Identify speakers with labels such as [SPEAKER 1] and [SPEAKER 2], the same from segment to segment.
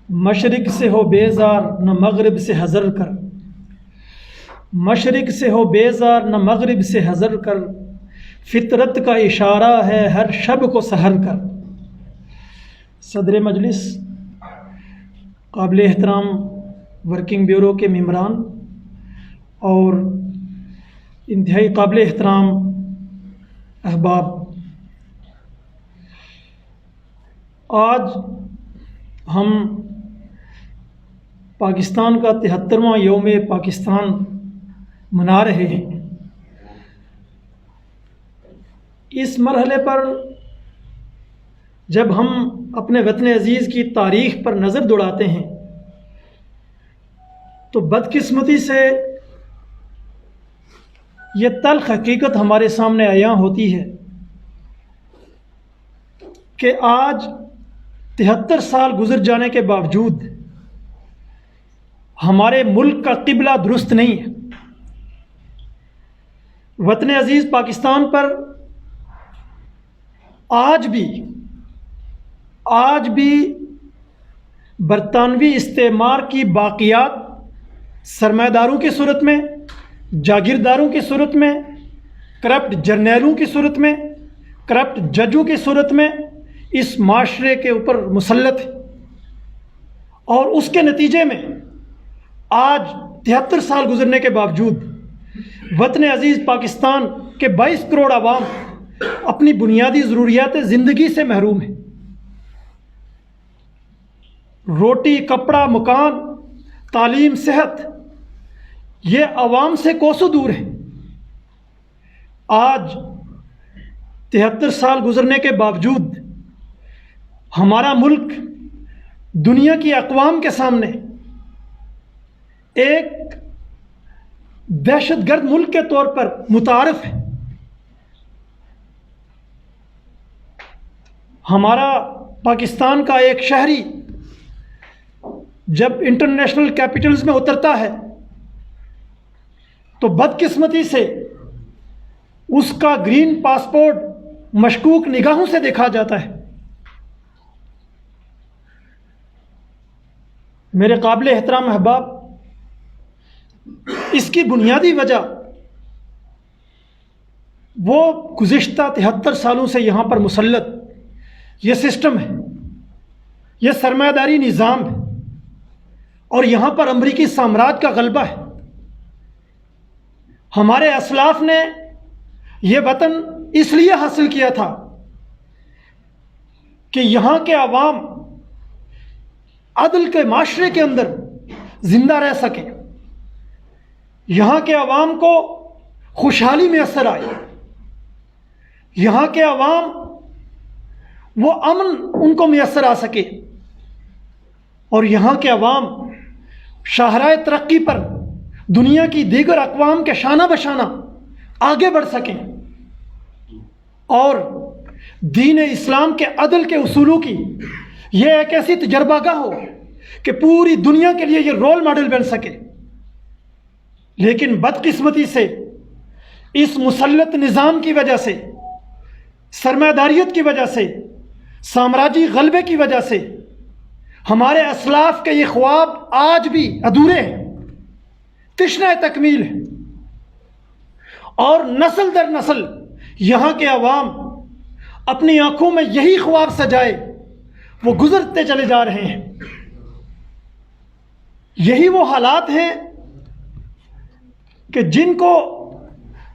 [SPEAKER 1] مشرق سے ہو بیزار نہ مغرب سے حذر کر، مشرق سے ہو بیزار نہ مغرب سے حذر کر، فطرت کا اشارہ ہے ہر شب کو سحر کر۔ صدر مجلس، قابل احترام ورکنگ بیورو کے ممبران اور انتہائی قابل احترام احباب، آج ہم پاکستان کا 73واں یوم پاکستان منا رہے ہیں۔ اس مرحلے پر جب ہم اپنے وطن عزیز کی تاریخ پر نظر دوڑاتے ہیں تو بدقسمتی سے یہ تلخ حقیقت ہمارے سامنے عیاں ہوتی ہے کہ آج 73 سال گزر جانے کے باوجود ہمارے ملک کا قبلہ درست نہیں ہے۔ وطن عزیز پاکستان پر آج بھی برطانوی استعمار کی باقیات سرمایہ داروں کی صورت میں، جاگیرداروں کی صورت میں، کرپٹ جرنیلوں کی صورت میں، کرپٹ ججوں کی صورت میں اس معاشرے کے اوپر مسلط ہے، اور اس کے نتیجے میں آج 73 سال گزرنے کے باوجود وطن عزیز پاکستان کے 22 کروڑ عوام اپنی بنیادی ضروریات زندگی سے محروم ہیں۔ روٹی، کپڑا، مکان، تعلیم، صحت، یہ عوام سے کوسوں دور ہے۔ آج 73 سال گزرنے کے باوجود ہمارا ملک دنیا کی اقوام کے سامنے ایک دہشت گرد ملک کے طور پر متعارف ہے۔ ہمارا پاکستان کا ایک شہری جب انٹرنیشنل کیپٹلز میں اترتا ہے تو بدقسمتی سے اس کا گرین پاسپورٹ مشکوک نگاہوں سے دیکھا جاتا ہے۔ میرے قابل احترام احباب، اس کی بنیادی وجہ وہ گزشتہ 73 سالوں سے یہاں پر مسلط یہ سسٹم ہے، یہ سرمایہ داری نظام ہے، اور یہاں پر امریکی سامراج کا غلبہ ہے۔ ہمارے اسلاف نے یہ وطن اس لیے حاصل کیا تھا کہ یہاں کے عوام عدل کے معاشرے کے اندر زندہ رہ سکیں، یہاں کے عوام کو خوشحالی میسر آئے، یہاں کے عوام وہ امن ان کو میسر آ سکے، اور یہاں کے عوام شاہراہ ترقی پر دنیا کی دیگر اقوام کے شانہ بشانہ آگے بڑھ سکیں، اور دین اسلام کے عدل کے اصولوں کی یہ ایک ایسی تجربہ گاہ ہو کہ پوری دنیا کے لیے یہ رول ماڈل بن سکے۔ لیکن بدقسمتی سے اس مسلط نظام کی وجہ سے، سرمایہ داریت کی وجہ سے، سامراجی غلبے کی وجہ سے ہمارے اسلاف کے یہ خواب آج بھی ادھورے ہیں، تشنہ تکمیل ہے، اور نسل در نسل یہاں کے عوام اپنی آنکھوں میں یہی خواب سجائے وہ گزرتے چلے جا رہے ہیں۔ یہی وہ حالات ہیں کہ جن کو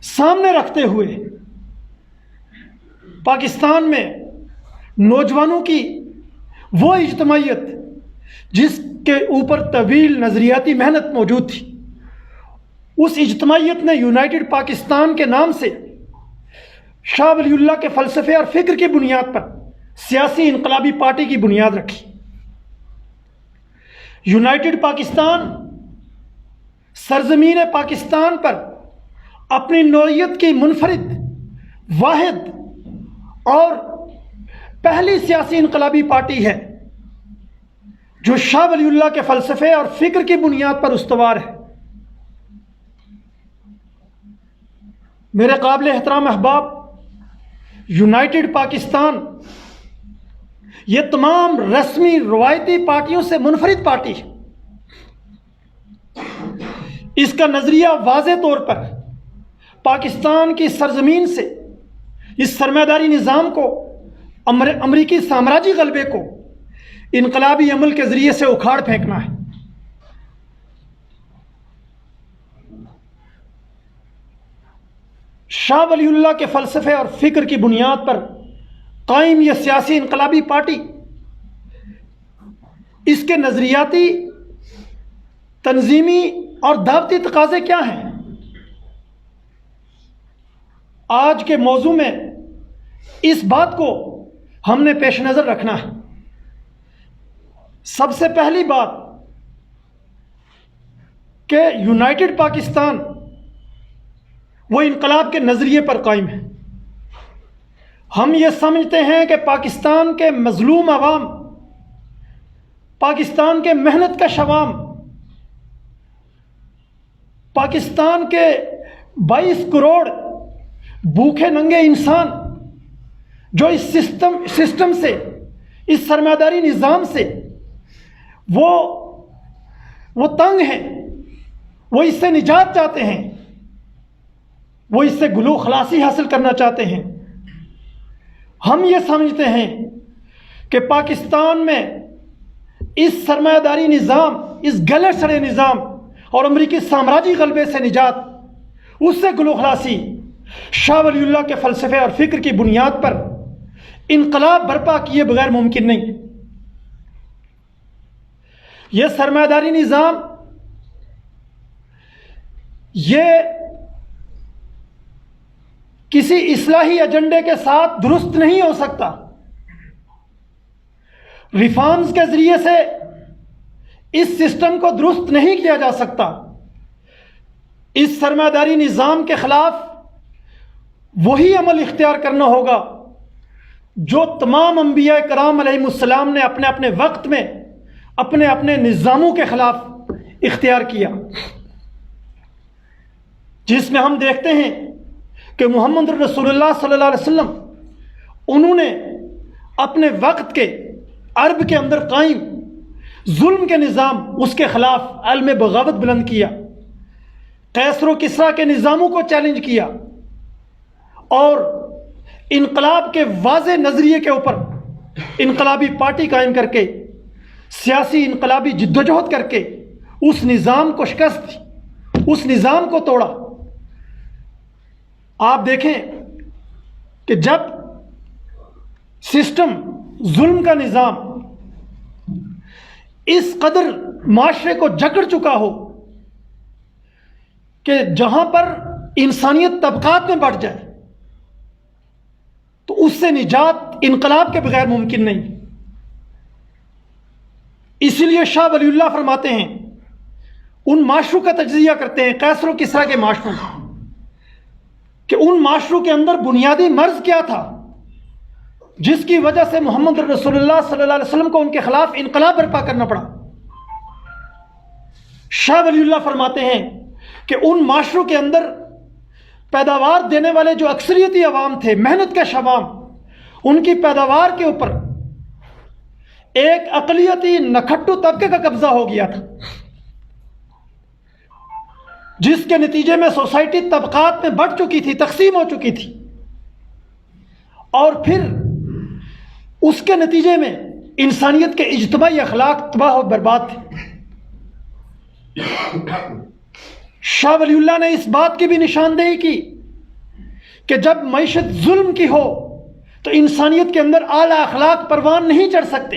[SPEAKER 1] سامنے رکھتے ہوئے پاکستان میں نوجوانوں کی وہ اجتماعیت جس کے اوپر طویل نظریاتی محنت موجود تھی، اس اجتماعیت نے یونائٹڈ پاکستان کے نام سے شاہ ولی اللہ کے فلسفے اور فکر کی بنیاد پر سیاسی انقلابی پارٹی کی بنیاد رکھی۔ یونائٹڈ پاکستان سرزمین پاکستان پر اپنی نوعیت کی منفرد، واحد اور پہلی سیاسی انقلابی پارٹی ہے جو شاہ ولی اللہ کے فلسفے اور فکر کی بنیاد پر استوار ہے۔ میرے قابل احترام احباب، یونائٹڈ پاکستان یہ تمام رسمی روایتی پارٹیوں سے منفرد پارٹی ہے۔ اس کا نظریہ واضح طور پر پاکستان کی سرزمین سے اس سرمایہ نظام کو، امریکی سامراجی غلبے کو انقلابی عمل کے ذریعے سے اکھاڑ پھینکنا ہے۔ شاہ ولی اللہ کے فلسفے اور فکر کی بنیاد پر قائم یہ سیاسی انقلابی پارٹی، اس کے نظریاتی، تنظیمی اور دعوتی تقاضے کیا ہیں؟ آج کے موضوع میں اس بات کو ہم نے پیش نظر رکھنا ہے۔ سب سے پہلی بات کہ یونائٹڈ پاکستان وہ انقلاب کے نظریے پر قائم ہے۔ ہم یہ سمجھتے ہیں کہ پاکستان کے مظلوم عوام، پاکستان کے محنت کش عوام، پاکستان کے 22 کروڑ بھوکے ننگے انسان جو اس سسٹم سے، اس سرمایہ داری نظام سے وہ تنگ ہیں، وہ اس سے نجات چاہتے ہیں، وہ اس سے گلو خلاصی حاصل کرنا چاہتے ہیں۔ ہم یہ سمجھتے ہیں کہ پاکستان میں اس سرمایہ داری نظام، اس گلے سڑے نظام اور امریکی سامراجی غلبے سے نجات، اس سے گلو خلاصی شاہ ولی اللہ کے فلسفے اور فکر کی بنیاد پر انقلاب برپا کیے بغیر ممکن نہیں۔ یہ سرمایہ داری نظام یہ کسی اصلاحی ایجنڈے کے ساتھ درست نہیں ہو سکتا۔ ریفارمز کے ذریعے سے اس سسٹم کو درست نہیں کیا جا سکتا۔ اس سرمایہ داری نظام کے خلاف وہی عمل اختیار کرنا ہوگا جو تمام انبیاء کرام علیہم السلام نے اپنے اپنے وقت میں اپنے اپنے نظاموں کے خلاف اختیار کیا، جس میں ہم دیکھتے ہیں کہ محمد رسول اللہ صلی اللہ علیہ وسلم انہوں نے اپنے وقت کے عرب کے اندر قائم ظلم کے نظام، اس کے خلاف عالم بغاوت بلند کیا، قیصر و کسریٰ کے نظاموں کو چیلنج کیا اور انقلاب کے واضح نظریے کے اوپر انقلابی پارٹی قائم کر کے سیاسی انقلابی جدوجہد کر کے اس نظام کو شکست دی، اس نظام کو توڑا۔ آپ دیکھیں کہ جب سسٹم، ظلم کا نظام اس قدر معاشرے کو جکڑ چکا ہو کہ جہاں پر انسانیت طبقات میں بڑھ جائے تو اس سے نجات انقلاب کے بغیر ممکن نہیں۔ اسی لیے شاہ ولی اللہ فرماتے ہیں، ان معاشروں کا تجزیہ کرتے ہیں، قیصر و کسریٰ کے معاشروں، کہ ان معاشروں کے اندر بنیادی مرض کیا تھا جس کی وجہ سے محمد رسول اللہ صلی اللہ علیہ وسلم کو ان کے خلاف انقلاب برپا کرنا پڑا۔ شاہ ولی اللہ فرماتے ہیں کہ ان معاشروں کے اندر پیداوار دینے والے جو اکثریتی عوام تھے، محنت کش عوام، ان کی پیداوار کے اوپر ایک اقلیتی نکھٹو طبقے کا قبضہ ہو گیا تھا، جس کے نتیجے میں سوسائٹی طبقات میں بٹ چکی تھی، تقسیم ہو چکی تھی، اور پھر اس کے نتیجے میں انسانیت کے اجتماعی اخلاق تباہ و برباد تھے۔ شاہ ولی اللہ نے اس بات کی بھی نشاندہی کی کہ جب معیشت ظلم کی ہو تو انسانیت کے اندر اعلیٰ اخلاق پروان نہیں چڑھ سکتے۔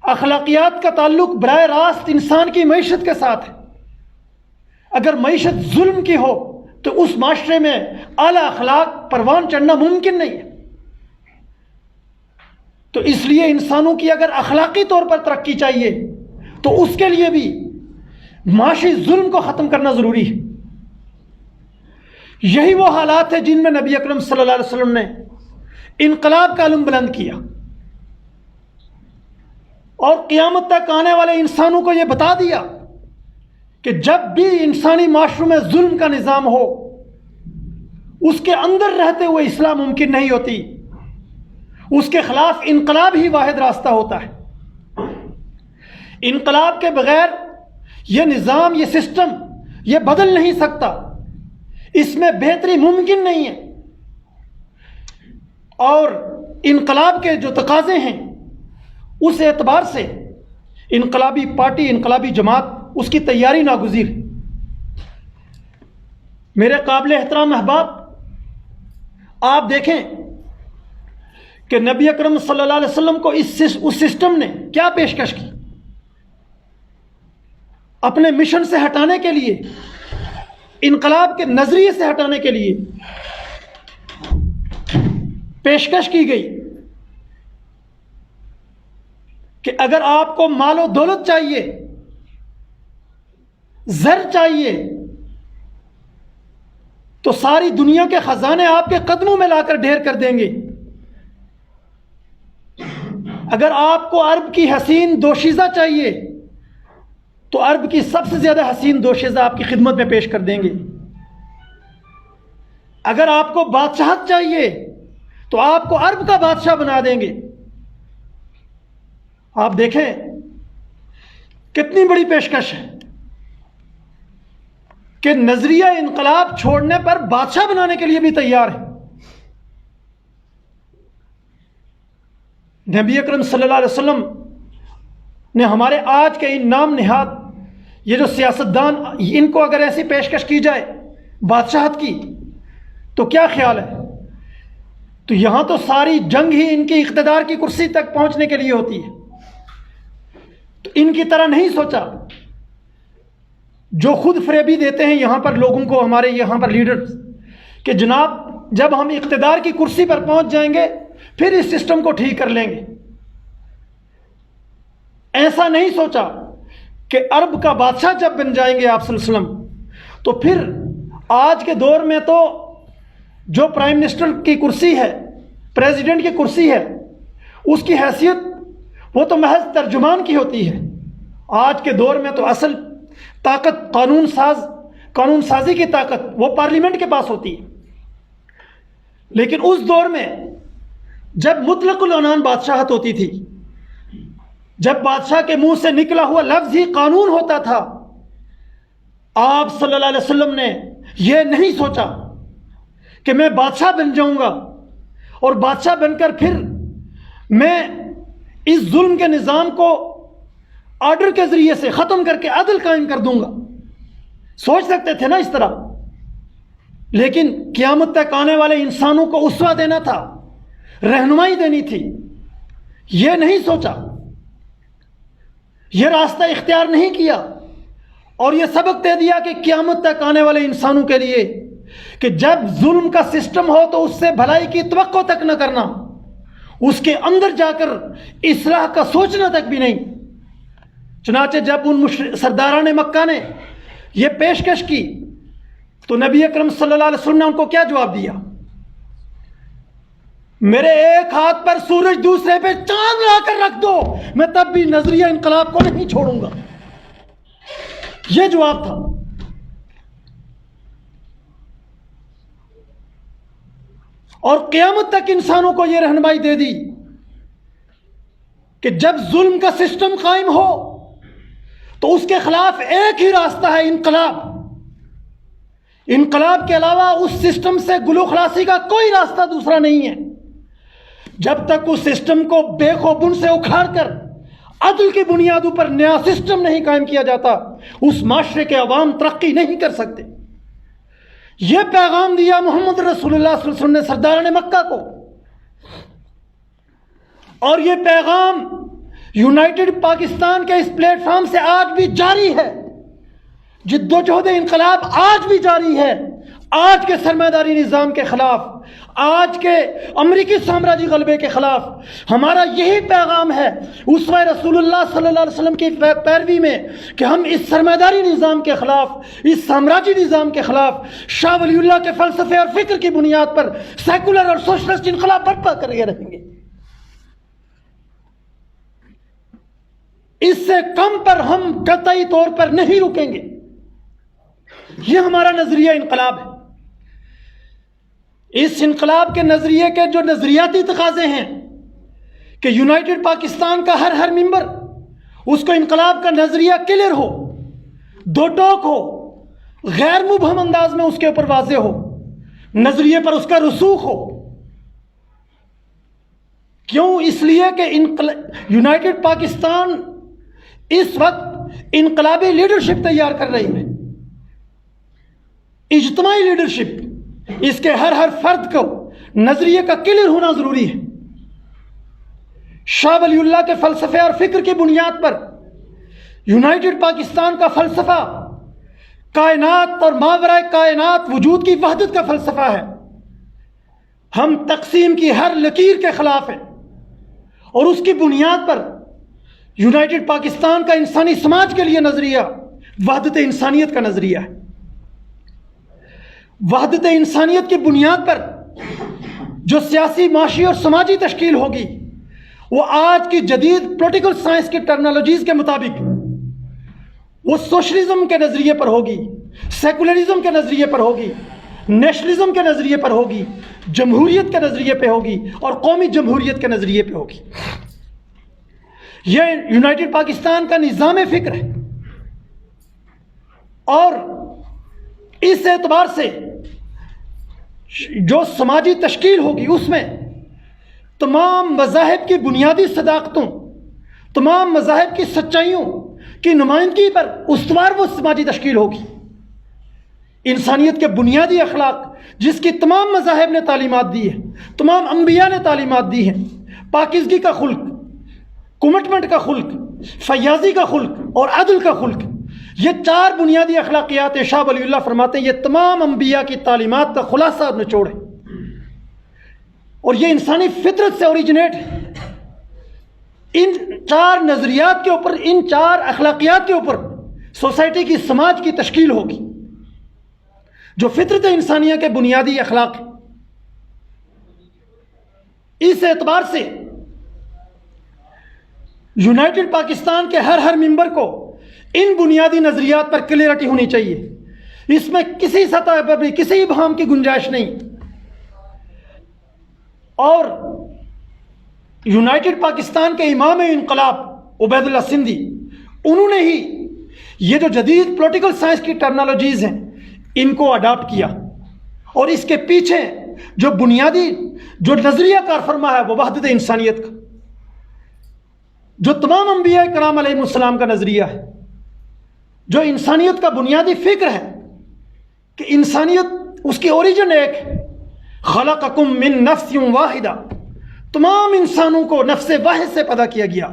[SPEAKER 1] اخلاقیات کا تعلق براہ راست انسان کی معیشت کے ساتھ ہے۔ اگر معیشت ظلم کی ہو تو اس معاشرے میں اعلیٰ اخلاق پروان چڑھنا ممکن نہیں ہے۔ تو اس لیے انسانوں کی اگر اخلاقی طور پر ترقی چاہیے تو اس کے لیے بھی معاشی ظلم کو ختم کرنا ضروری ہے۔ یہی وہ حالات ہیں جن میں نبی اکرم صلی اللہ علیہ وسلم نے انقلاب کا علم بلند کیا اور قیامت تک آنے والے انسانوں کو یہ بتا دیا کہ جب بھی انسانی معاشروں میں ظلم کا نظام ہو، اس کے اندر رہتے ہوئے اصلاح ممکن نہیں ہوتی، اس کے خلاف انقلاب ہی واحد راستہ ہوتا ہے. انقلاب کے بغیر یہ نظام، یہ سسٹم یہ بدل نہیں سکتا، اس میں بہتری ممکن نہیں ہے. اور انقلاب کے جو تقاضے ہیں اس اعتبار سے انقلابی پارٹی، انقلابی جماعت، اس کی تیاری ناگزیر. میرے قابل احترام احباب، آپ دیکھیں کہ نبی اکرم صلی اللہ علیہ وسلم کو اس سسٹم نے کیا پیشکش کی. اپنے مشن سے ہٹانے کے لیے، انقلاب کے نظریے سے ہٹانے کے لیے پیشکش کی گئی کہ اگر آپ کو مال و دولت چاہیے، زر چاہیے، تو ساری دنیا کے خزانے آپ کے قدموں میں لا کر ڈھیر کر دیں گے. اگر آپ کو عرب کی حسین دوشیزہ چاہیے تو عرب کی سب سے زیادہ حسین دوشیزہ آپ کی خدمت میں پیش کر دیں گے. اگر آپ کو بادشاہت چاہیے تو آپ کو عرب کا بادشاہ بنا دیں گے. آپ دیکھیں کتنی بڑی پیشکش ہے کہ نظریہ انقلاب چھوڑنے پر بادشاہ بنانے کے لیے بھی تیار ہے. نبی اکرم صلی اللہ علیہ وسلم نے ہمارے آج کے ان نام نہاد یہ جو سیاستدان، ان کو اگر ایسی پیشکش کی جائے بادشاہت کی تو کیا خیال ہے؟ تو یہاں تو ساری جنگ ہی ان کی اقتدار کی کرسی تک پہنچنے کے لیے ہوتی ہے. تو ان کی طرح نہیں سوچا جو خود فریبی دیتے ہیں یہاں پر لوگوں کو، ہمارے یہاں پر لیڈرز، کہ جناب جب ہم اقتدار کی کرسی پر پہنچ جائیں گے پھر اس سسٹم کو ٹھیک کر لیں گے. ایسا نہیں سوچا کہ عرب کا بادشاہ جب بن جائیں گے آپ صلی اللہ علیہ وسلم تو پھر آج کے دور میں تو جو پرائم منسٹر کی کرسی ہے، پریزیڈنٹ کی کرسی ہے، اس کی حیثیت وہ تو محض ترجمان کی ہوتی ہے. آج کے دور میں تو اصل طاقت، قانون سازی کی طاقت وہ پارلیمنٹ کے پاس ہوتی ہے. لیکن اس دور میں جب مطلق العنان بادشاہت ہوتی تھی، جب بادشاہ کے منہ سے نکلا ہوا لفظ ہی قانون ہوتا تھا، آپ صلی اللہ علیہ وسلم نے یہ نہیں سوچا کہ میں بادشاہ بن جاؤں گا اور بادشاہ بن کر پھر میں اس ظلم کے نظام کو آرڈر کے ذریعے سے ختم کر کے عدل قائم کر دوں گا. سوچ سکتے تھے نا اس طرح، لیکن قیامت تک آنے والے انسانوں کو اسوہ دینا تھا، رہنمائی دینی تھی. یہ نہیں سوچا، یہ راستہ اختیار نہیں کیا اور یہ سبق دے دیا کہ قیامت تک آنے والے انسانوں کے لیے کہ جب ظلم کا سسٹم ہو تو اس سے بھلائی کی توقع تک نہ کرنا، اس کے اندر جا کر اصلاح کا سوچنا تک بھی نہیں. چنانچہ جب ان سرداران مکہ نے یہ پیشکش کی تو نبی اکرم صلی اللہ علیہ وسلم نے ان کو کیا جواب دیا؟ میرے ایک ہاتھ پر سورج دوسرے پہ چاند لا کر رکھ دو، میں تب بھی نظریہ انقلاب کو نہیں چھوڑوں گا. یہ جواب تھا. اور قیامت تک انسانوں کو یہ رہنمائی دے دی کہ جب ظلم کا سسٹم قائم ہو تو اس کے خلاف ایک ہی راستہ ہے، انقلاب. انقلاب کے علاوہ اس سسٹم سے گلو خلاصی کا کوئی راستہ دوسرا نہیں ہے. جب تک اس سسٹم کو بے خوبن سے اکھاڑ کر عدل کی بنیادوں پر نیا سسٹم نہیں قائم کیا جاتا، اس معاشرے کے عوام ترقی نہیں کر سکتے. یہ پیغام دیا محمد رسول اللہ صلی اللہ علیہ وسلم نے سرداران مکہ کو، اور یہ پیغام یونائٹڈ پاکستان کے اس پلیٹ فارم سے آج بھی جاری ہے. جد و جہد انقلاب آج بھی جاری ہے. آج کے سرمایہ داری نظام کے خلاف، آج کے امریکی سامراجی غلبے کے خلاف ہمارا یہی پیغام ہے اسوہ رسول اللہ صلی اللہ علیہ وسلم کی پیروی میں کہ ہم اس سرمایہ داری نظام کے خلاف، اس سامراجی نظام کے خلاف شاہ ولی اللہ کے فلسفے اور فکر کی بنیاد پر سیکولر اور سوشلسٹ انقلاب برپا کرے رہیں گے. اس سے کم پر ہم قطعی طور پر نہیں رکیں گے. یہ ہمارا نظریہ انقلاب ہے. اس انقلاب کے نظریے کے جو نظریاتی تقاضے ہیں کہ یونائٹڈ پاکستان کا ہر ممبر اس کو انقلاب کا نظریہ کلیئر ہو، دو ٹوک ہو، غیر مبہم انداز میں اس کے اوپر واضح ہو، نظریے پر اس کا رسوخ ہو۔ کیوں؟ اس لیے کہ یونائٹڈ پاکستان اس وقت انقلابی لیڈرشپ تیار کر رہی ہے، اجتماعی لیڈرشپ۔ اس کے ہر فرد کو نظریے کا کلیئر ہونا ضروری ہے۔ شاہ ولی اللہ کے فلسفے اور فکر کی بنیاد پر یونائٹڈ پاکستان کا فلسفہ کائنات اور ماورائے کائنات وجود کی وحدت کا فلسفہ ہے۔ ہم تقسیم کی ہر لکیر کے خلاف ہیں، اور اس کی بنیاد پر یونائٹڈ پاکستان کا انسانی سماج کے لیے نظریہ وحدت انسانیت کا نظریہ ہے۔ وحدت انسانیت کی بنیاد پر جو سیاسی، معاشی اور سماجی تشکیل ہوگی وہ آج کی جدید پولیٹیکل سائنس کی ٹرمینالوجیز کے مطابق وہ سوشلزم کے نظریے پر ہوگی، سیکولرزم کے نظریے پر ہوگی، نیشنلزم کے نظریے پر ہوگی، جمہوریت کے نظریے پہ ہوگی، اور قومی جمہوریت کے نظریے پہ ہوگی۔ یہ یونائٹڈ پاکستان کا نظام فکر ہے، اور اس اعتبار سے جو سماجی تشکیل ہوگی اس میں تمام مذاہب کی بنیادی صداقتوں، تمام مذاہب کی سچائیوں کی نمائندگی پر استوار وہ سماجی تشکیل ہوگی۔ انسانیت کے بنیادی اخلاق جس کی تمام مذاہب نے تعلیمات دی ہے، تمام انبیاء نے تعلیمات دی ہیں، پاکیزگی کا خلق، کمٹمنٹ کا خلق، فیاضی کا خلق اور عدل کا خلق، یہ چار بنیادی اخلاقیات شاہ ولی اللہ فرماتے ہیں یہ تمام انبیاء کی تعلیمات کا خلاصہ اور نچوڑ ہے، اور یہ انسانی فطرت سے اوریجنیٹ ہے۔ ان چار نظریات کے اوپر، ان چار اخلاقیات کے اوپر سوسائٹی کی، سماج کی تشکیل ہوگی، جو فطرت انسانیہ کے بنیادی اخلاق ہیں۔ اس اعتبار سے یونائٹڈ پاکستان کے ہر ممبر کو ان بنیادی نظریات پر کلیئرٹی ہونی چاہیے۔ اس میں کسی سطح پر بھی کسی ابہام کی گنجائش نہیں۔ اور یونائٹڈ پاکستان کے امام انقلاب عبید اللہ سندھی، انہوں نے ہی یہ جو جدید پولیٹیکل سائنس کی ٹرمینالوجیز ہیں ان کو اڈاپٹ کیا، اور اس کے پیچھے جو بنیادی جو نظریہ کار فرما ہے وہ وحدت انسانیت کا، جو تمام انبیاء کرام علیہ السلام کا نظریہ ہے، جو انسانیت کا بنیادی فکر ہے کہ انسانیت اس کی اوریجن ایک ہے۔ خلقکم من نفس واحدہ، تمام انسانوں کو نفس واحد سے پیدا کیا گیا،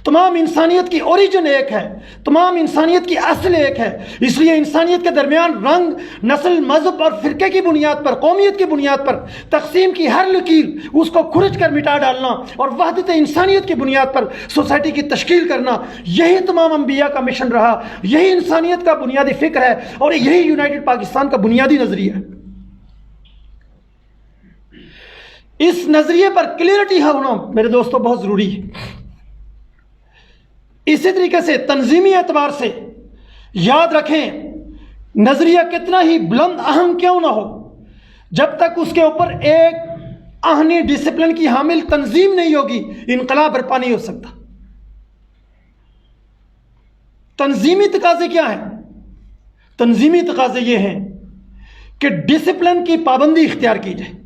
[SPEAKER 1] تمام انسانیت کی اوریجن ایک ہے، تمام انسانیت کی اصل ایک ہے۔ اس لیے انسانیت کے درمیان رنگ، نسل، مذہب اور فرقے کی بنیاد پر، قومیت کی بنیاد پر تقسیم کی ہر لکیر اس کو کھرچ کر مٹا ڈالنا اور وحدت انسانیت کی بنیاد پر سوسائٹی کی تشکیل کرنا، یہی تمام انبیاء کا مشن رہا، یہی انسانیت کا بنیادی فکر ہے، اور یہی یونائٹڈ پاکستان کا بنیادی نظریہ ہے۔ اس نظریے پر کلیئرٹی ہونا میرے دوستوں بہت ضروری ہے۔ اسی طریقے سے تنظیمی اعتبار سے یاد رکھیں، نظریہ کتنا ہی بلند اہم کیوں نہ ہو، جب تک اس کے اوپر ایک اہنی ڈسپلن کی حامل تنظیم نہیں ہوگی، انقلاب برپا نہیں ہو سکتا۔ تنظیمی تقاضے کیا ہیں؟ تنظیمی تقاضے یہ ہیں کہ ڈسپلن کی پابندی اختیار کی جائے۔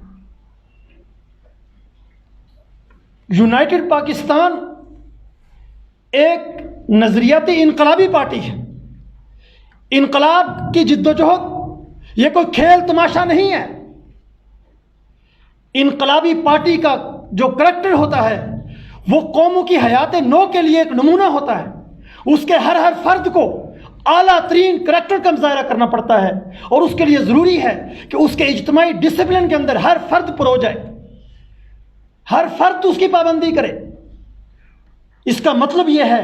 [SPEAKER 1] یونائٹڈ پاکستان ایک نظریاتی انقلابی پارٹی ہے۔ انقلاب کی جدوجہد یہ کوئی کھیل تماشا نہیں ہے۔ انقلابی پارٹی کا جو کریکٹر ہوتا ہے وہ قوموں کی حیات نو کے لیے ایک نمونہ ہوتا ہے۔ اس کے ہر فرد کو اعلیٰ ترین کریکٹر کا مظاہرہ کرنا پڑتا ہے، اور اس کے لیے ضروری ہے کہ اس کے اجتماعی ڈسپلن کے اندر ہر فرد پرو جائے، ہر فرد اس کی پابندی کرے۔ اس کا مطلب یہ ہے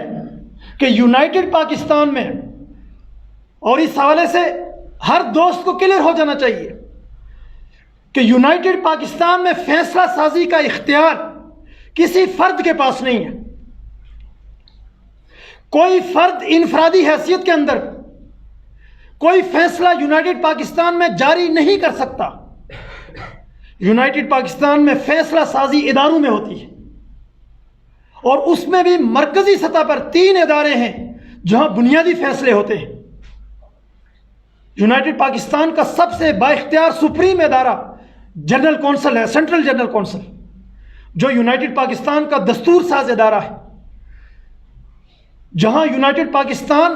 [SPEAKER 1] کہ یونائٹڈ پاکستان میں، اور اس حوالے سے ہر دوست کو کلیئر ہو جانا چاہیے کہ یونائٹڈ پاکستان میں فیصلہ سازی کا اختیار کسی فرد کے پاس نہیں ہے۔ کوئی فرد انفرادی حیثیت کے اندر کوئی فیصلہ یونائٹڈ پاکستان میں جاری نہیں کر سکتا۔ یونائٹڈ پاکستان میں فیصلہ سازی اداروں میں ہوتی ہے، اور اس میں بھی مرکزی سطح پر 3 ادارے ہیں جہاں بنیادی فیصلے ہوتے ہیں۔ یونائٹڈ پاکستان کا سب سے با اختیار سپریم ادارہ جنرل کونسل ہے، سینٹرل جنرل کونسل، جو یونائٹڈ پاکستان کا دستور ساز ادارہ ہے، جہاں یونائٹڈ پاکستان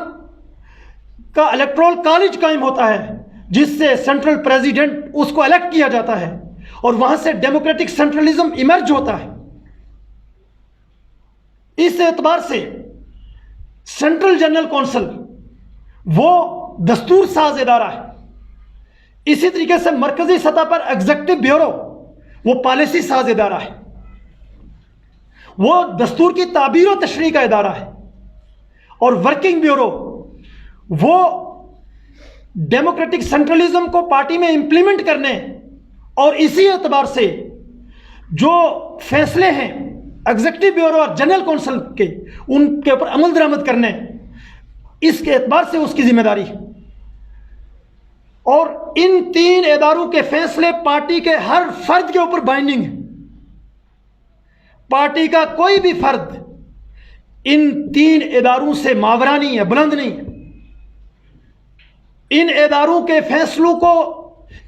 [SPEAKER 1] کا الیکٹورل کالج قائم ہوتا ہے، جس سے سینٹرل پریزیڈنٹ اس کو الیکٹ کیا جاتا ہے، اور وہاں سے ڈیموکریٹک سینٹرلزم ایمرج ہوتا ہے۔ اس اعتبار سے سینٹرل جنرل کونسل وہ دستور ساز ادارہ ہے۔ اسی طریقے سے مرکزی سطح پر ایگزیکٹو بیورو وہ پالیسی ساز ادارہ ہے، وہ دستور کی تعبیر و تشریح کا ادارہ ہے، اور ورکنگ بیورو وہ ڈیموکریٹک سینٹرلزم کو پارٹی میں امپلیمنٹ کرنے اور اسی اعتبار سے جو فیصلے ہیں ایگزیکٹو بیورو اور جنرل کونسل کے، ان کے اوپر عمل درآمد کرنے، اس کے اعتبار سے اس کی ذمہ داری ہے۔ اور ان 3 اداروں کے فیصلے پارٹی کے ہر فرد کے اوپر بائنڈنگ ہے۔ پارٹی کا کوئی بھی فرد ان 3 اداروں سے ماورا نہیں ہے، بلند نہیں ہے۔ ان اداروں کے فیصلوں کو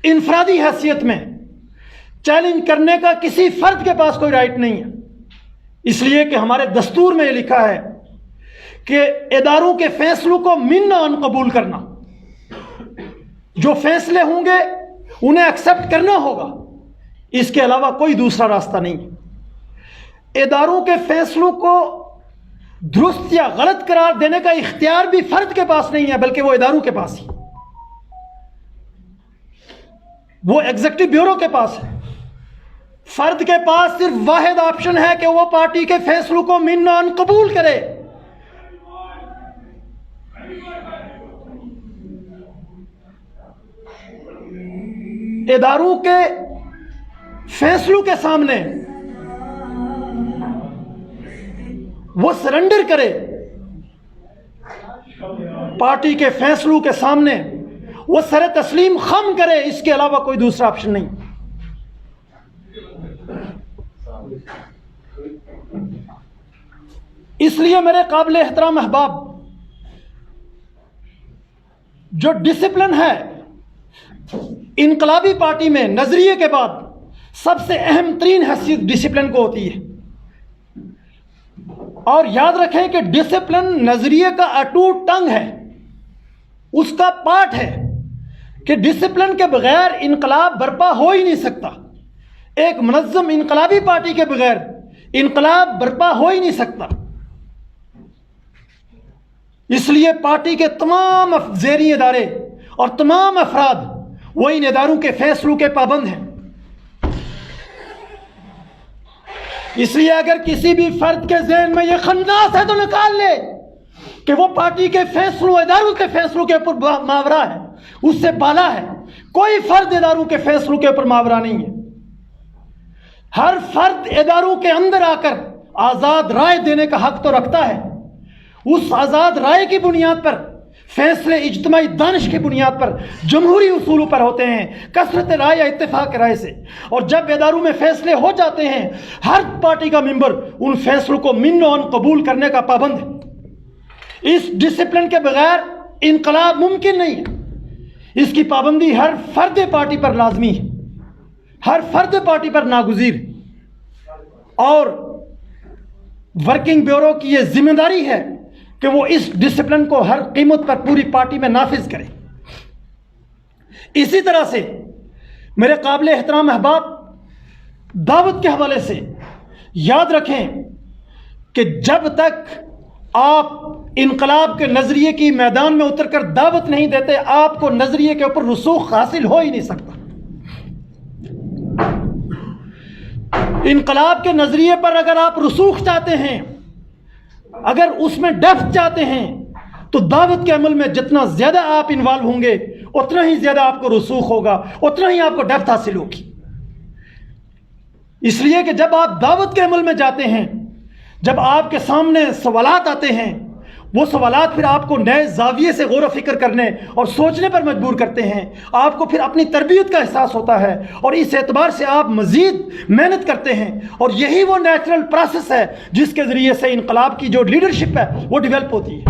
[SPEAKER 1] انفرادی حیثیت میں چیلنج کرنے کا کسی فرد کے پاس کوئی رائٹ نہیں ہے، اس لیے کہ ہمارے دستور میں یہ لکھا ہے کہ اداروں کے فیصلوں کو من قبول کرنا، جو فیصلے ہوں گے انہیں ایکسیپٹ کرنا ہوگا، اس کے علاوہ کوئی دوسرا راستہ نہیں ہے۔ اداروں کے فیصلوں کو درست یا غلط قرار دینے کا اختیار بھی فرد کے پاس نہیں ہے، بلکہ وہ اداروں کے پاس ہی، وہ ایگزیکٹو بیورو کے پاس ہے۔ فرد کے پاس صرف واحد آپشن ہے کہ وہ پارٹی کے فیصلوں کو من قبول کرے۔ اداروں کے فیصلوں کے سامنے وہ سرنڈر کرے، پارٹی کے فیصلوں کے سامنے وہ سر تسلیم خم کرے، اس کے علاوہ کوئی دوسرا آپشن نہیں۔ اس لیے میرے قابل احترام احباب، جو ڈسپلن ہے انقلابی پارٹی میں نظریے کے بعد سب سے اہم ترین حیثیت ڈسپلن کو ہوتی ہے، اور یاد رکھیں کہ ڈسپلن نظریے کا اٹوٹ ٹنگ ہے، اس کا پارٹ ہے کہ ڈسپلن کے بغیر انقلاب برپا ہو ہی نہیں سکتا۔ ایک منظم انقلابی پارٹی کے بغیر انقلاب برپا ہو ہی نہیں سکتا۔ اس لیے پارٹی کے تمام زیریں ادارے اور تمام افراد وہ ان اداروں کے فیصلوں کے پابند ہیں۔ اس لیے اگر کسی بھی فرد کے ذہن میں یہ خناس ہے تو نکال لے کہ وہ پارٹی کے فیصلوں، اداروں کے فیصلوں کے اوپر ماورا ہے، اس سے بالا ہے۔ کوئی فرد اداروں کے فیصلوں کے اوپر ماورا نہیں ہے۔ ہر فرد اداروں کے اندر آ کر آزاد رائے دینے کا حق تو رکھتا ہے۔ اس آزاد رائے کی بنیاد پر فیصلے اجتماعی دانش کی بنیاد پر، جمہوری اصولوں پر ہوتے ہیں، کثرت رائے یا اتفاق رائے سے۔ اور جب اداروں میں فیصلے ہو جاتے ہیں، ہر پارٹی کا ممبر ان فیصلوں کو من قبول کرنے کا پابند ہے۔ اس ڈسپلن کے بغیر انقلاب ممکن نہیں ہے۔ اس کی پابندی ہر فرد پارٹی پر لازمی ہے، ہر فرد پارٹی پر ناگزیر ہے، اور ورکنگ بیورو کی یہ ذمہ داری ہے کہ وہ اس ڈسپلن کو ہر قیمت پر پوری پارٹی میں نافذ کرے۔ اسی طرح سے میرے قابل احترام احباب، دعوت کے حوالے سے یاد رکھیں کہ جب تک آپ انقلاب کے نظریے کی میدان میں اتر کر دعوت نہیں دیتے، آپ کو نظریے کے اوپر رسوخ حاصل ہو ہی نہیں سکتا۔ انقلاب کے نظریے پر اگر آپ رسوخ چاہتے ہیں، اگر اس میں ڈیپتھ چاہتے ہیں، تو دعوت کے عمل میں جتنا زیادہ آپ انوالو ہوں گے اتنا ہی زیادہ آپ کو رسوخ ہوگا، اتنا ہی آپ کو ڈیپتھ حاصل ہوگی۔ اس لیے کہ جب آپ دعوت کے عمل میں جاتے ہیں، جب آپ کے سامنے سوالات آتے ہیں، وہ سوالات پھر آپ کو نئے زاویے سے غور و فکر کرنے اور سوچنے پر مجبور کرتے ہیں، آپ کو پھر اپنی تربیت کا احساس ہوتا ہے، اور اس اعتبار سے آپ مزید محنت کرتے ہیں، اور یہی وہ نیچرل پروسیس ہے جس کے ذریعے سے انقلاب کی جو لیڈرشپ ہے وہ ڈیولپ ہوتی ہے۔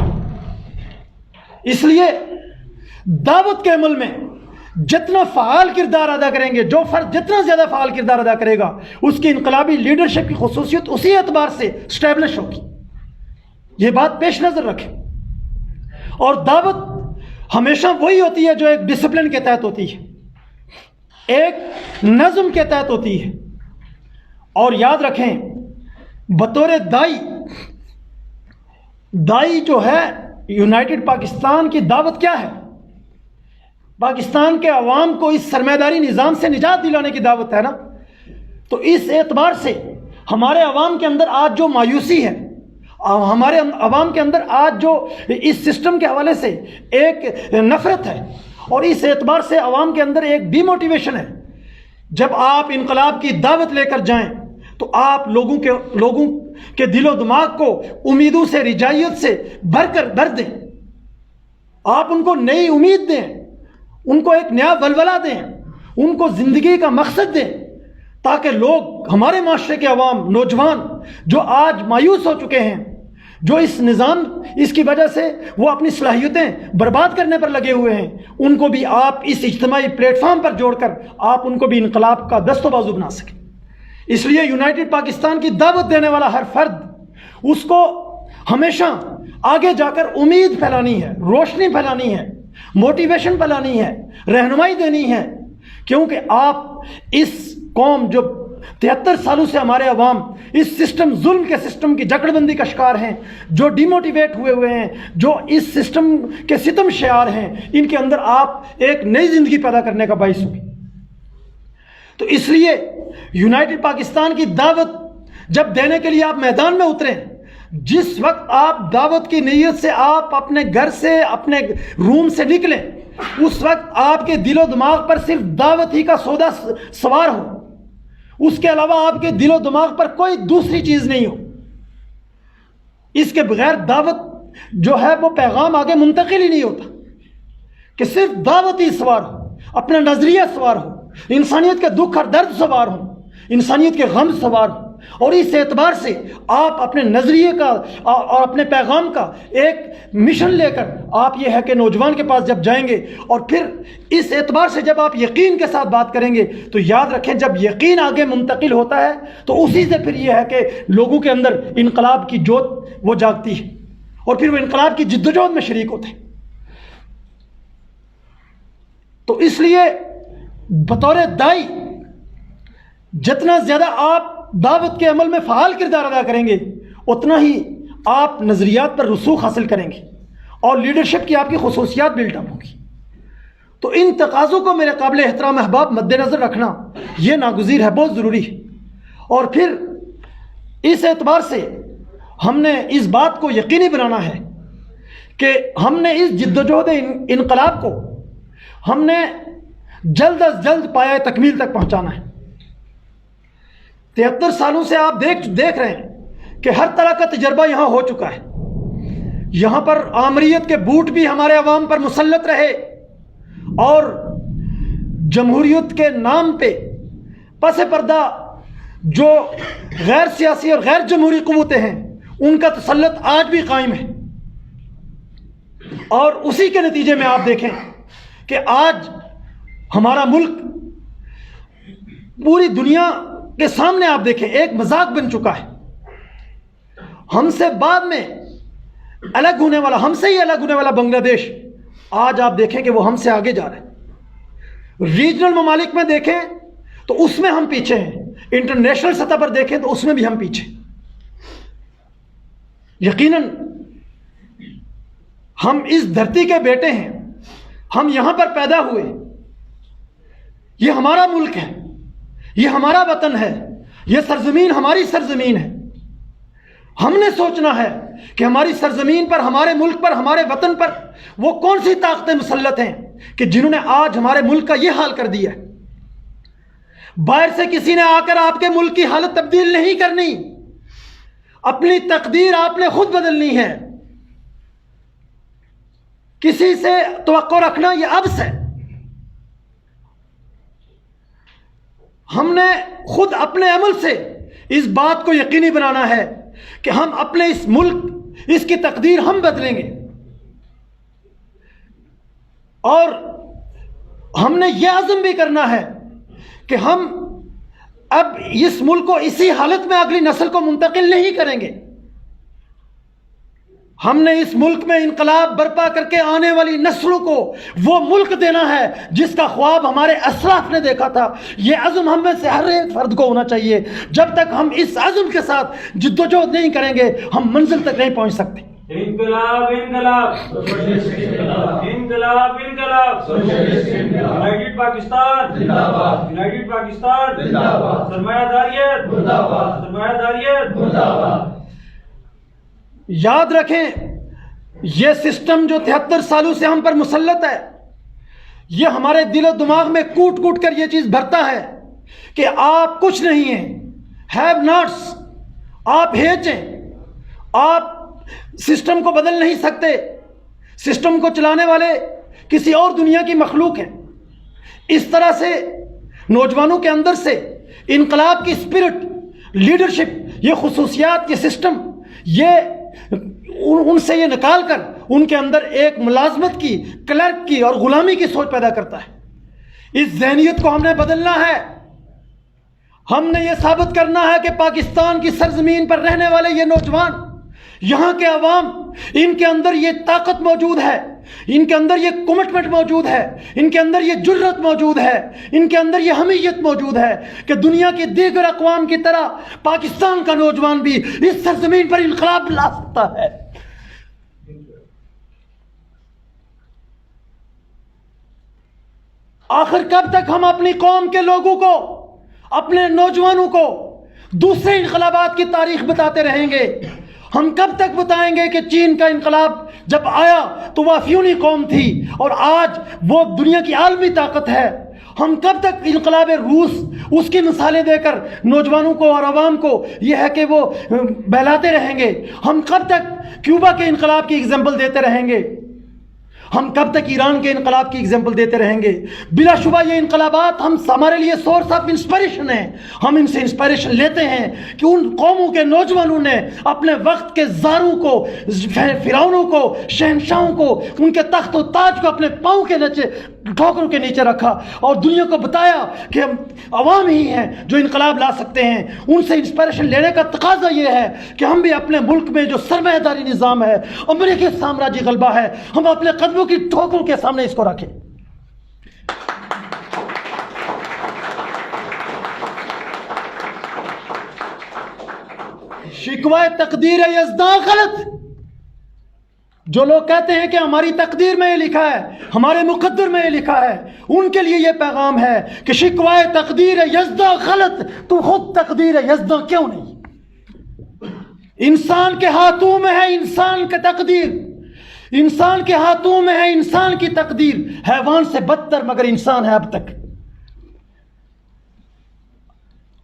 [SPEAKER 1] اس لیے دعوت کے عمل میں جتنا فعال کردار ادا کریں گے، جو فرد جتنا زیادہ فعال کردار ادا کرے گا، اس کی انقلابی لیڈرشپ کی خصوصیت اسی اعتبار سے اسٹیبلش ہوگی۔ یہ بات پیش نظر رکھیں۔ اور دعوت ہمیشہ وہی ہوتی ہے جو ایک ڈسپلن کے تحت ہوتی ہے، ایک نظم کے تحت ہوتی ہے۔ اور یاد رکھیں، بطور دائی جو ہے یونائٹڈ پاکستان کی دعوت کیا ہے؟ پاکستان کے عوام کو اس سرمایہ نظام سے نجات دلانے کی دعوت ہے نا۔ تو اس اعتبار سے ہمارے عوام کے اندر آج جو مایوسی ہے، ہمارے عوام کے اندر آج جو اس سسٹم کے حوالے سے ایک نفرت ہے، اور اس اعتبار سے عوام کے اندر ایک ڈی موٹیویشن ہے، جب آپ انقلاب کی دعوت لے کر جائیں تو آپ لوگوں کے دل و دماغ کو امیدوں سے، رجائیت سے بھر دیں۔ آپ ان کو نئی امید دیں، ان کو ایک نیا ولولہ دیں، ان کو زندگی کا مقصد دیں، تاکہ لوگ، ہمارے معاشرے کے عوام، نوجوان جو آج مایوس ہو چکے ہیں، جو اس نظام، اس کی وجہ سے وہ اپنی صلاحیتیں برباد کرنے پر لگے ہوئے ہیں، ان کو بھی آپ اس اجتماعی پلیٹ فارم پر جوڑ کر آپ ان کو بھی انقلاب کا دست و بازو بنا سکیں۔ اس لیے یونائٹڈ پاکستان کی دعوت دینے والا ہر فرد، اس کو ہمیشہ آگے جا کر امید پھیلانی ہے، روشنی پھیلانی ہے، موٹیویشن پھیلانی ہے، رہنمائی دینی ہے، کیونکہ آپ اس قوم جو 73 سالوں سے ہمارے عوام اس سسٹم، ظلم کے سسٹم کی جکڑ بندی کا شکار ہیں، جو ڈی موٹیویٹ ہوئے ہیں، جو اس سسٹم کے ستم شعار ہیں، ان کے اندر آپ ایک نئی زندگی پیدا کرنے کا باعث ہوگی۔ تو اس لیے یونائٹڈ پاکستان کی دعوت جب دینے کے لیے آپ میدان میں اتریں، جس وقت آپ دعوت کی نیت سے آپ اپنے گھر سے، اپنے روم سے نکلیں، اس وقت آپ کے دل و دماغ پر صرف دعوت ہی کا سودا سوار ہو، اس کے علاوہ آپ کے دل و دماغ پر کوئی دوسری چیز نہیں ہو۔ اس کے بغیر دعوت جو ہے وہ پیغام آگے منتقل ہی نہیں ہوتا، کہ صرف دعوت ہی سوار ہو، اپنا نظریہ سوار ہو، انسانیت کے دکھ اور درد سوار ہو، انسانیت کے غم سوار ہو، اور اس اعتبار سے آپ اپنے نظریے کا اور اپنے پیغام کا ایک مشن لے کر آپ، یہ ہے کہ نوجوان کے پاس جب جائیں گے، اور پھر اس اعتبار سے جب آپ یقین کے ساتھ بات کریں گے، تو یاد رکھیں جب یقین آگے منتقل ہوتا ہے تو اسی سے پھر یہ ہے کہ لوگوں کے اندر انقلاب کی جوت وہ جاگتی ہے، اور پھر وہ انقلاب کی جدوجہد میں شریک ہوتے ہیں۔ تو اس لیے بطور دائی جتنا زیادہ آپ دعوت کے عمل میں فعال کردار ادا کریں گے، اتنا ہی آپ نظریات پر رسوخ حاصل کریں گے، اور لیڈرشپ کی آپ کی خصوصیات بلٹ اپ ہوگی۔ تو ان تقاضوں کو میرے قابل احترام احباب مد نظر رکھنا یہ ناگزیر ہے، بہت ضروری ہے۔ اور پھر اس اعتبار سے ہم نے اس بات کو یقینی بنانا ہے کہ ہم نے اس جدوجہد انقلاب کو ہم نے جلد از جلد پایہ تکمیل تک پہنچانا ہے۔ 73 سالوں سے آپ دیکھ رہے ہیں کہ ہر طرح کا تجربہ یہاں ہو چکا ہے۔ یہاں پر آمریت کے بوٹ بھی ہمارے عوام پر مسلط رہے، اور جمہوریت کے نام پہ پس پردہ جو غیر سیاسی اور غیر جمہوری قوتیں ہیں، ان کا تسلط آج بھی قائم ہے۔ اور اسی کے نتیجے میں آپ دیکھیں کہ آج ہمارا ملک پوری دنیا کے سامنے آپ دیکھیں ایک مذاق بن چکا ہے۔ ہم سے بعد میں الگ ہونے والا، ہم سے ہی الگ ہونے والا بنگلہ دیش آج آپ دیکھیں کہ وہ ہم سے آگے جا رہا ہے۔ ریجنل ممالک میں دیکھیں تو اس میں ہم پیچھے ہیں، انٹرنیشنل سطح پر دیکھیں تو اس میں بھی ہم پیچھے۔ یقیناً ہم اس دھرتی کے بیٹے ہیں، ہم یہاں پر پیدا ہوئے، یہ ہمارا ملک ہے، یہ ہمارا وطن ہے، یہ سرزمین ہماری سرزمین ہے۔ ہم نے سوچنا ہے کہ ہماری سرزمین پر، ہمارے ملک پر، ہمارے وطن پر وہ کون سی طاقتیں مسلط ہیں کہ جنہوں نے آج ہمارے ملک کا یہ حال کر دیا ہے۔ باہر سے کسی نے آ کر آپ کے ملک کی حالت تبدیل نہیں کرنی، اپنی تقدیر آپ نے خود بدلنی ہے۔ کسی سے توقع رکھنا یہ عبث ہے. ہم نے خود اپنے عمل سے اس بات کو یقینی بنانا ہے کہ ہم اپنے اس ملک، اس کی تقدیر ہم بدلیں گے. اور ہم نے یہ عزم بھی کرنا ہے کہ ہم اب اس ملک کو اسی حالت میں اگلی نسل کو منتقل نہیں کریں گے. ہم نے اس ملک میں انقلاب برپا کر کے آنے والی نسلوں کو وہ ملک دینا ہے جس کا خواب ہمارے اسلاف نے دیکھا تھا. یہ عزم ہم میں سے ہر ایک فرد کو ہونا چاہیے. جب تک ہم اس عزم کے ساتھ جدوجہد نہیں کریں گے ہم منزل تک نہیں پہنچ سکتے.
[SPEAKER 2] انقلاب انقلاب انقلاب انقلاب یونائیٹڈ پاکستان زندہ باد، یونائیٹڈ پاکستان زندہ باد، سرمایہ داریت زندہ باد، سرمایہ داریت زندہ باد.
[SPEAKER 1] یاد رکھیں یہ سسٹم جو 73 سالوں سے ہم پر مسلط ہے، یہ ہمارے دل و دماغ میں کوٹ کوٹ کر یہ چیز بھرتا ہے کہ آپ کچھ نہیں ہیں، ہیو ناٹس، آپ ہیچ ہیں، آپ سسٹم کو بدل نہیں سکتے، سسٹم کو چلانے والے کسی اور دنیا کی مخلوق ہیں. اس طرح سے نوجوانوں کے اندر سے انقلاب کی اسپرٹ، لیڈرشپ، یہ خصوصیات، یہ سسٹم، یہ ان سے یہ نکال کر ان کے اندر ایک ملازمت کی، کلرک کی اور غلامی کی سوچ پیدا کرتا ہے. اس ذہنیت کو ہم نے بدلنا ہے. ہم نے یہ ثابت کرنا ہے کہ پاکستان کی سرزمین پر رہنے والے یہ نوجوان، یہاں کے عوام، ان کے اندر یہ طاقت موجود ہے، ان کے اندر یہ کمٹمنٹ موجود ہے، ان کے اندر یہ جرت موجود ہے، ان کے اندر یہ حمیت موجود ہے کہ دنیا کی دیگر اقوام کی طرح پاکستان کا نوجوان بھی اس سرزمین پر انقلاب لا سکتا ہے. آخر کب تک ہم اپنی قوم کے لوگوں کو، اپنے نوجوانوں کو دوسرے انقلابات کی تاریخ بتاتے رہیں گے؟ ہم کب تک بتائیں گے کہ چین کا انقلاب جب آیا تو وہ افیونی قوم تھی اور آج وہ دنیا کی عالمی طاقت ہے؟ ہم کب تک انقلاب روس، اس کی مثالیں دے کر نوجوانوں کو اور عوام کو یہ ہے کہ وہ بہلاتے رہیں گے؟ ہم کب تک کیوبا کے انقلاب کی اگزامپل دیتے رہیں گے؟ ہم کب تک ایران کے انقلاب کی اگزامپل دیتے رہیں گے؟ بلا شبہ یہ انقلابات ہمارے لیے سورس آف انسپائریشن ہیں. ہم ان سے انسپائریشن لیتے ہیں کہ ان قوموں کے نوجوانوں نے اپنے وقت کے زاروں کو، فرعونوں کو، شہنشاہوں کو، ان کے تخت و تاج کو اپنے پاؤں کے نیچے، ٹھوکروں کے نیچے رکھا اور دنیا کو بتایا کہ ہم عوام ہی ہیں جو انقلاب لا سکتے ہیں. ان سے انسپائریشن لینے کا تقاضا یہ ہے کہ ہم بھی اپنے ملک میں جو سرمایہ داری نظام ہے، امریکی سامراجی غلبہ ہے، ہم اپنے قدموں کی ٹھوکروں کے سامنے اس کو رکھیں. شکوہ تقدیر یزداں غلط. جو لوگ کہتے ہیں کہ ہماری تقدیر میں یہ لکھا ہے، ہمارے مقدر میں یہ لکھا ہے، ان کے لیے یہ پیغام ہے کہ شکوہ تقدیر یزداں غلط. تو خود تقدیر یزداں کیوں نہیں؟ انسان کے ہاتھوں میں ہے انسان کی تقدیر، انسان کے ہاتھوں میں ہے انسان کی تقدیر. حیوان سے بدتر مگر انسان ہے اب تک.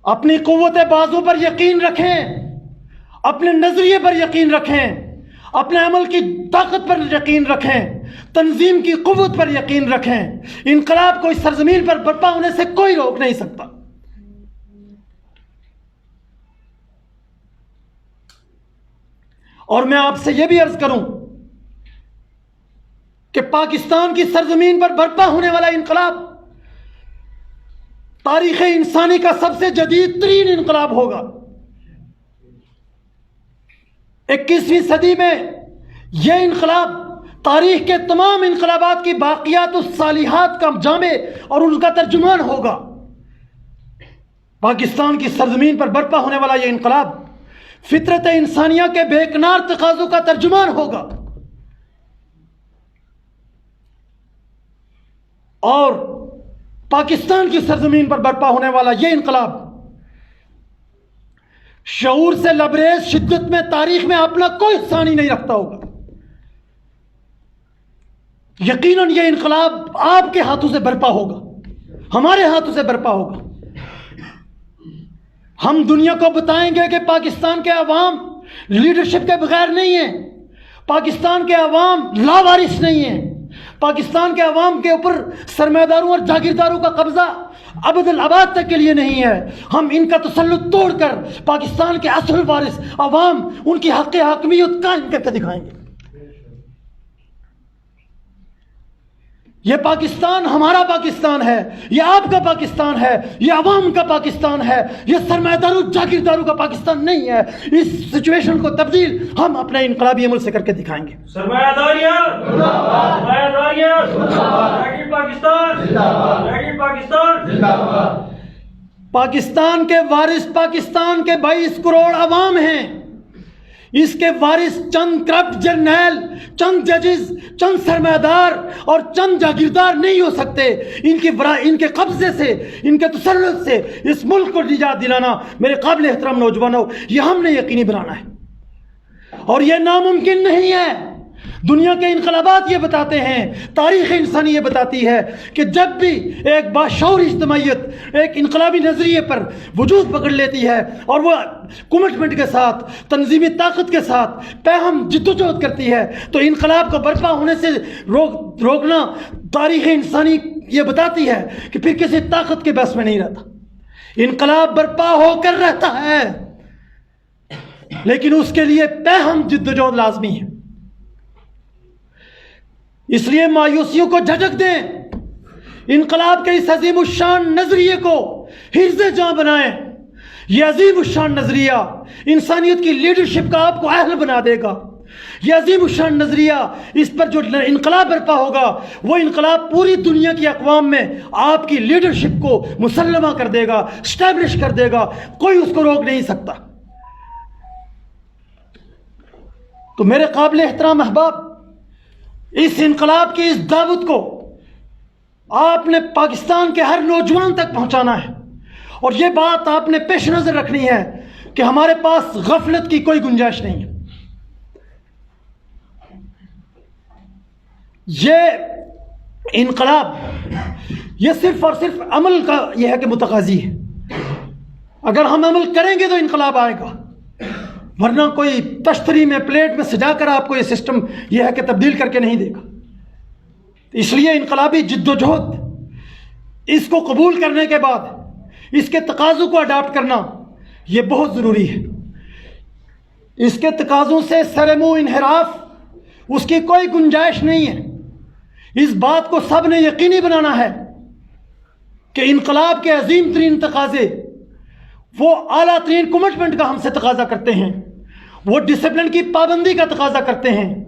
[SPEAKER 1] اپنی قوت بازو پر یقین رکھیں، اپنے نظریے پر یقین رکھیں، اپنے عمل کی طاقت پر یقین رکھیں، تنظیم کی قوت پر یقین رکھیں. انقلاب کو اس سرزمین پر برپا ہونے سے کوئی روک نہیں سکتا. اور میں آپ سے یہ بھی عرض کروں کہ پاکستان کی سرزمین پر برپا ہونے والا انقلاب تاریخ انسانی کا سب سے جدید ترین انقلاب ہوگا. 21ویں صدی میں یہ انقلاب تاریخ کے تمام انقلابات کی باقیات و صالحات کا جامع اور ان کا ترجمان ہوگا. پاکستان کی سرزمین پر برپا ہونے والا یہ انقلاب فطرت انسانیہ کے بے کنار تقاضوں کا ترجمان ہوگا. اور پاکستان کی سرزمین پر برپا ہونے والا یہ انقلاب شعور سے لبریز شدت میں تاریخ میں اپنا کوئی ثانی نہیں رکھتا ہوگا. یقیناً یہ انقلاب آپ کے ہاتھوں سے برپا ہوگا، ہمارے ہاتھوں سے برپا ہوگا. ہم دنیا کو بتائیں گے کہ پاکستان کے عوام لیڈرشپ کے بغیر نہیں ہیں، پاکستان کے عوام لاوارث نہیں ہیں. پاکستان کے عوام کے اوپر سرمایہ اور جاگیرداروں کا قبضہ ابد الآباد تک کے لیے نہیں ہے. ہم ان کا تسلط توڑ کر پاکستان کے اصل وارث عوام ان کی حق حاکمیت قائم کر کے دکھائیں گے. یہ پاکستان ہمارا پاکستان ہے, یہ آپ کا پاکستان ہے, یہ عوام کا پاکستان ہے, یہ سرمایہ داروں جاگیرداروں کا پاکستان نہیں ہے. اس سچویشن کو تبدیل ہم اپنے انقلابی عمل سے کر کے دکھائیں گے.
[SPEAKER 2] سرمایہ داریت زندہ باد, سرمایہ داریت زندہ باد, یونائٹڈ پاکستان زندہ باد, یونائٹڈ پاکستان زندہ باد.
[SPEAKER 1] پاکستان کے وارث پاکستان کے 22 کروڑ عوام ہیں. اس کے وارث چند کرپٹ جرنیل, چند ججز, چند سرمایہ دار اور چند جاگیردار نہیں ہو سکتے. ان کے قبضے سے, ان کے تسلط سے اس ملک کو نجات دلانا میرے قابل احترام نوجوانوں, یہ ہم نے یقینی بنانا ہے, اور یہ ناممکن نہیں ہے. دنیا کے انقلابات یہ بتاتے ہیں, تاریخ انسانی یہ بتاتی ہے کہ جب بھی ایک باشعور اجتماعیت ایک انقلابی نظریے پر وجود پکڑ لیتی ہے اور وہ کمٹمنٹ کے ساتھ, تنظیمی طاقت کے ساتھ پہم جدوجہد کرتی ہے, تو انقلاب کو برپا ہونے سے روکنا تاریخ انسانی یہ بتاتی ہے کہ پھر کسی طاقت کے بس میں نہیں رہتا. انقلاب برپا ہو کر رہتا ہے, لیکن اس کے لیے پہم جدوجہد لازمی ہے. اس لیے مایوسیوں کو جھجک دیں, انقلاب کے اس عظیم الشان نظریے کو حرز جاں بنائیں. یہ عظیم الشان نظریہ انسانیت کی لیڈرشپ کا آپ کو اہل بنا دے گا. یہ عظیم الشان نظریہ, اس پر جو انقلاب برپا ہوگا وہ انقلاب پوری دنیا کی اقوام میں آپ کی لیڈرشپ کو مسلمہ کر دے گا, اسٹیبلش کر دے گا. کوئی اس کو روک نہیں سکتا. تو میرے قابل احترام احباب, اس انقلاب کی اس دعوت کو آپ نے پاکستان کے ہر نوجوان تک پہنچانا ہے, اور یہ بات آپ نے پیش نظر رکھنی ہے کہ ہمارے پاس غفلت کی کوئی گنجائش نہیں ہے. یہ انقلاب یہ صرف اور صرف عمل کا یہ ہے کہ متقاضی ہے. اگر ہم عمل کریں گے تو انقلاب آئے گا, ورنہ کوئی تشتری میں پلیٹ میں سجا کر آپ کو یہ سسٹم یہ ہے کہ تبدیل کر کے نہیں دے گا. اس لیے انقلابی جد و جہد اس کو قبول کرنے کے بعد اس کے تقاضوں کو اڈاپٹ کرنا یہ بہت ضروری ہے. اس کے تقاضوں سے سر منہ انحراف اس کی کوئی گنجائش نہیں ہے. اس بات کو سب نے یقینی بنانا ہے کہ انقلاب کے عظیم ترین تقاضے وہ اعلیٰ ترین کمٹمنٹ کا ہم سے تقاضا کرتے ہیں, وہ ڈسپلن کی پابندی کا تقاضا کرتے ہیں,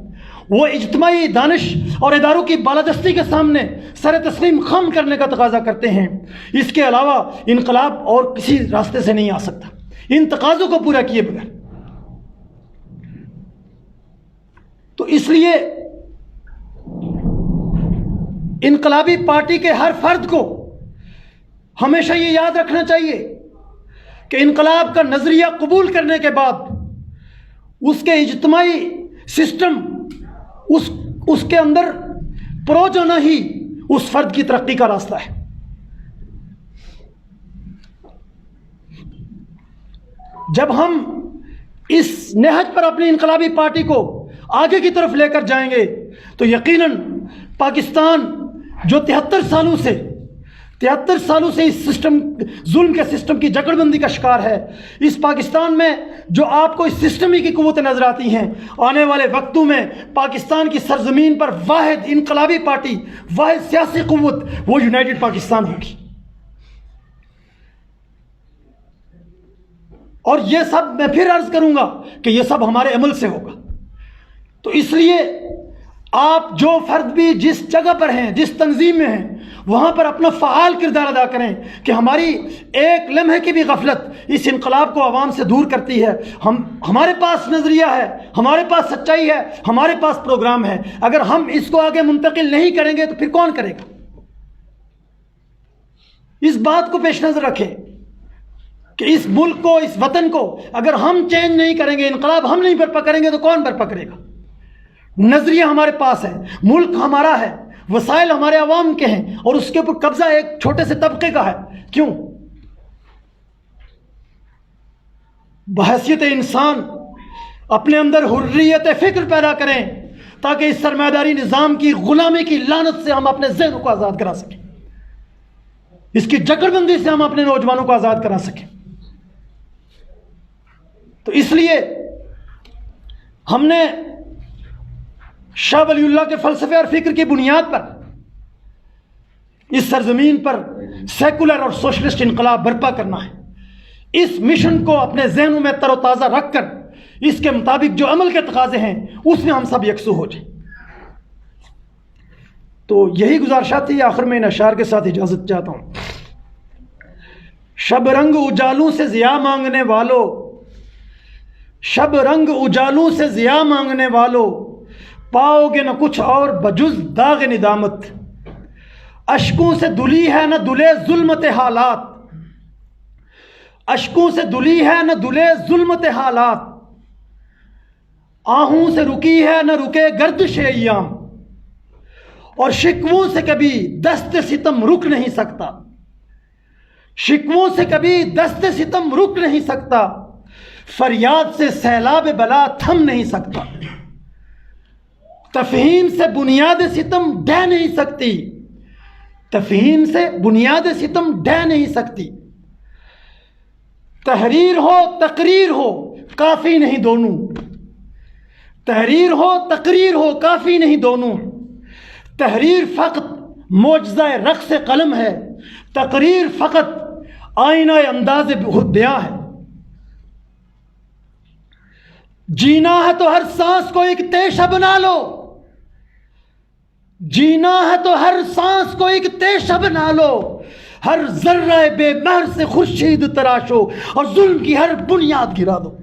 [SPEAKER 1] وہ اجتماعی دانش اور اداروں کی بالادستی کے سامنے سر تسلیم خم کرنے کا تقاضا کرتے ہیں. اس کے علاوہ انقلاب اور کسی راستے سے نہیں آ سکتا ان تقاضوں کو پورا کیے بغیر. تو اس لیے انقلابی پارٹی کے ہر فرد کو ہمیشہ یہ یاد رکھنا چاہیے کہ انقلاب کا نظریہ قبول کرنے کے بعد اس کے اجتماعی سسٹم اس کے اندر پرو جانا ہی اس فرد کی ترقی کا راستہ ہے. جب ہم اس نہج پر اپنی انقلابی پارٹی کو آگے کی طرف لے کر جائیں گے تو یقیناً پاکستان جو 73 سالوں سے اس سسٹم ظلم کے سسٹم کی جکڑ بندی کا شکار ہے, اس پاکستان میں جو آپ کو اس سسٹم ہی کی قوتیں نظر آتی ہیں, آنے والے وقتوں میں پاکستان کی سرزمین پر واحد انقلابی پارٹی, واحد سیاسی قوت وہ یونائٹڈ پاکستان ہوگی. اور یہ سب میں پھر عرض کروں گا کہ یہ سب ہمارے عمل سے ہوگا. تو اس لیے آپ جو فرد بھی جس جگہ پر ہیں, جس تنظیم میں ہیں, وہاں پر اپنا فعال کردار ادا کریں کہ ہماری ایک لمحے کی بھی غفلت اس انقلاب کو عوام سے دور کرتی ہے. ہمارے پاس نظریہ ہے, ہمارے پاس سچائی ہے, ہمارے پاس پروگرام ہے. اگر ہم اس کو آگے منتقل نہیں کریں گے تو پھر کون کرے گا؟ اس بات کو پیش نظر رکھیں کہ اس ملک کو, اس وطن کو اگر ہم چینج نہیں کریں گے, انقلاب ہم نہیں برپا کریں گے تو کون برپا کرے گا؟ نظریہ ہمارے پاس ہے, ملک ہمارا ہے, وسائل ہمارے عوام کے ہیں, اور اس کے اوپر قبضہ ایک چھوٹے سے طبقے کا ہے. کیوں؟ بحیثیت انسان اپنے اندر حریت فکر پیدا کریں تاکہ اس سرمایہ نظام کی غلامی کی لعنت سے ہم اپنے ذہنوں کو آزاد کرا سکیں، اس کی جکڑ بندی سے ہم اپنے نوجوانوں کو آزاد کرا سکیں۔ تو اس لیے ہم نے شاہ ولی اللہ کے فلسفے اور فکر کی بنیاد پر اس سرزمین پر سیکولر اور سوشلسٹ انقلاب برپا کرنا ہے۔ اس مشن کو اپنے ذہنوں میں تر و تازہ رکھ کر اس کے مطابق جو عمل کے تقاضے ہیں اس میں ہم سب یکسو ہو جائیں۔ تو یہی گزارشات تھی۔ آخر میں ان اشعار کے ساتھ اجازت چاہتا ہوں۔ شب رنگ اجالوں سے ضیاء مانگنے والوں، شب رنگ اجالوں سے ضیاء مانگنے والوں، پاؤ گے نہ کچھ اور بجز داغ ندامت۔ اشکوں سے دلی ہے نہ دلے ظلمت حالات، اشکوں سے دلی ہے نہ دلے ظلمت حالات، آہوں سے رکی ہے نہ رکے گردش ایام، اور شکووں سے کبھی دست ستم رک نہیں سکتا، شکووں سے کبھی دست ستم رک نہیں سکتا، فریاد سے سیلاب بلا تھم نہیں سکتا، تفہیم سے بنیاد ستم ڈھہ نہیں سکتی، تفہیم سے بنیاد ستم ڈھہ نہیں سکتی، تحریر ہو تقریر ہو کافی نہیں دونوں، تحریر ہو تقریر ہو کافی نہیں دونوں، تحریر فقط معجزہ رقص قلم ہے، تقریر فقط آئینہ انداز بیاں ہے۔ جینا ہے تو ہر سانس کو ایک تیشہ بنا لو، جینا ہے تو ہر سانس کو ایک تیشہ بنا لو، ہر ذرہ بے مہر سے خورشید تراشو اور ظلم کی ہر بنیاد گرا دو۔